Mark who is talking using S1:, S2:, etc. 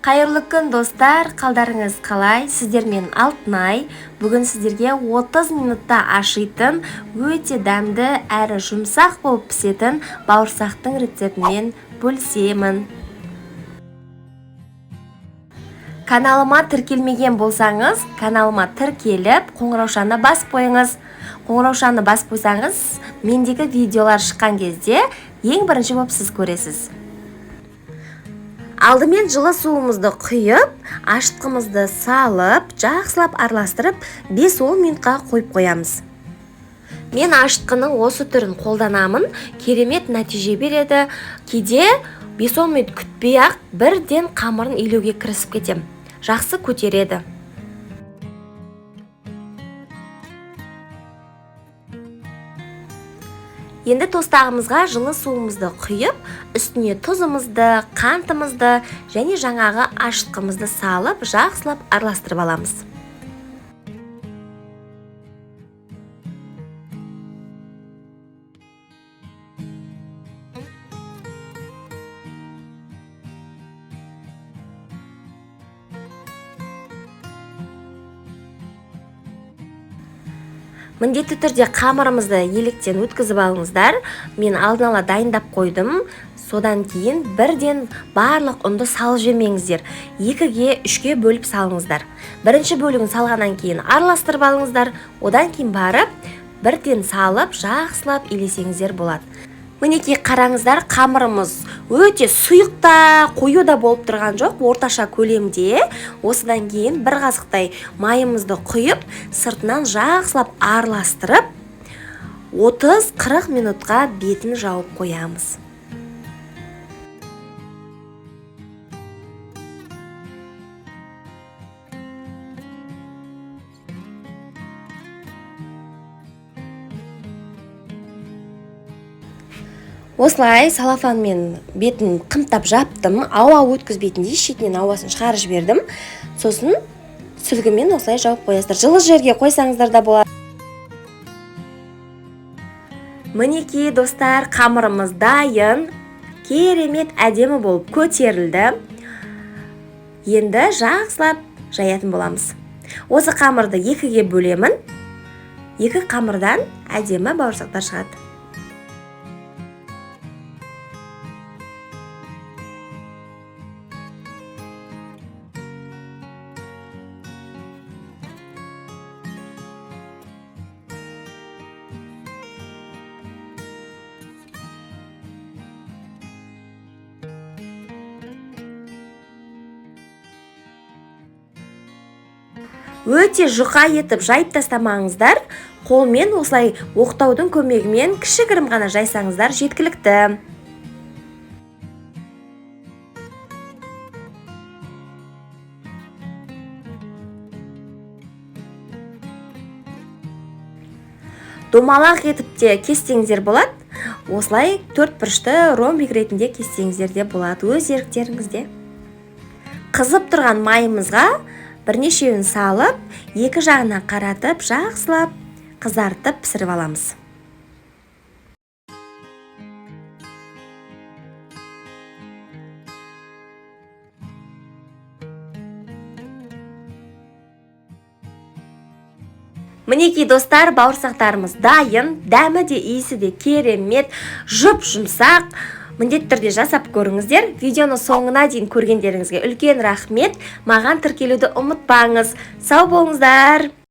S1: Қайырлы күн достар, қалдарыңыз қалай? Сіздермен Алтынай. Бүгін сіздерге 30 минутта ашитын, өте дәмді әрі жұмсақ болып пісетін бауырсақтың рецептімен бөлісемін. Каналыма тіркелмеген болсаңыз, каналыма тіркеліп, қоңыраушаны басып қойыңыз. Қоңыраушаны басып қойсаңыз, мендегі видеолар шыққан кезде ең бірінші болып сіз көресіз. Алдымен жылы суымызды құйып, ашытқымызды салып, жақсылап араластырып, 5-10 минутқа қойып қоямыз. Мен ашытқының осы түрін қолданамын, керемет нәтиже береді. Кейде 5-10 минут күтпей-ақ бірден қамырын илеуге кірісіп кетем. Жақсы көтереді. Енді тостағымызға жылы суымызды құйып, үстіне тұзымызды, қантымызды және жаңағы ашытқымызды салып, жақсылап араластырып аламыз. Міндетті түрде қамырымызды електен өткізіп алыңыздар. Мен алдын ала дайындап қойдым. Содан кейін бірден барлық ұнды салып жемеңіздер. 2-ге 3-ге бөліп салыңыздар. Бірінші бөлігін салғаннан кейін араластырып алыңыздар. Одан кейін барып, бірден салып, жақсылап илесеңіздер болады. Мінекей қараңыздар, қамырымыз өте сұйықта, қою да болып тұрған жоқ, орташа көлемде. Осыдан кейін бір қасықтай майымызды құйып, сыртынан жақсылап араластырып, 30-40 минутқа бетін жауып қоямыз. Осылай салафанмен бетін қымтап жаптым, ауа өткізбейтіндей шетінен ауасын шығарып жібердім. Сосын сүлгімен осылай жауып қоясыздар. Жылы жерге қойсаңыздар да болады. Мінекей достар, қамырымыз дайын, керемет әдемі болып көтерілді. Енді жақсылап жаятын боламыз. Осы қамырды 2-ге бөлемін. 2 қамырдан әдемі бауырсақтар шығады. Өте жұқа етіп жайып тастамаңыздар. Қолмен осылай оқтаудың көмегімен кішігірім ғана жайсаңыздар жеткілікті. Домалақ етіп те кессеңіздер болады. Осылай 4 бұрышты ромбик ретінде кессеңіздер де болады, өз еріктеріңізде. Қызып тұрған майымызға бірнешеуін салып, 2 жағына қаратып, жақсылап қызартып пісіріп аламыз. Мінекей достар, бауырсақтарымыз дайын, дәмі де иісі де керемет, жұп-жұмсақ. Міндетті түрде жасап көріңіздер. Видеоны соңына дейін көргендеріңізге үлкен рахмет. Маған тіркелуді ұмытпаңыз. Сау болыңыздар.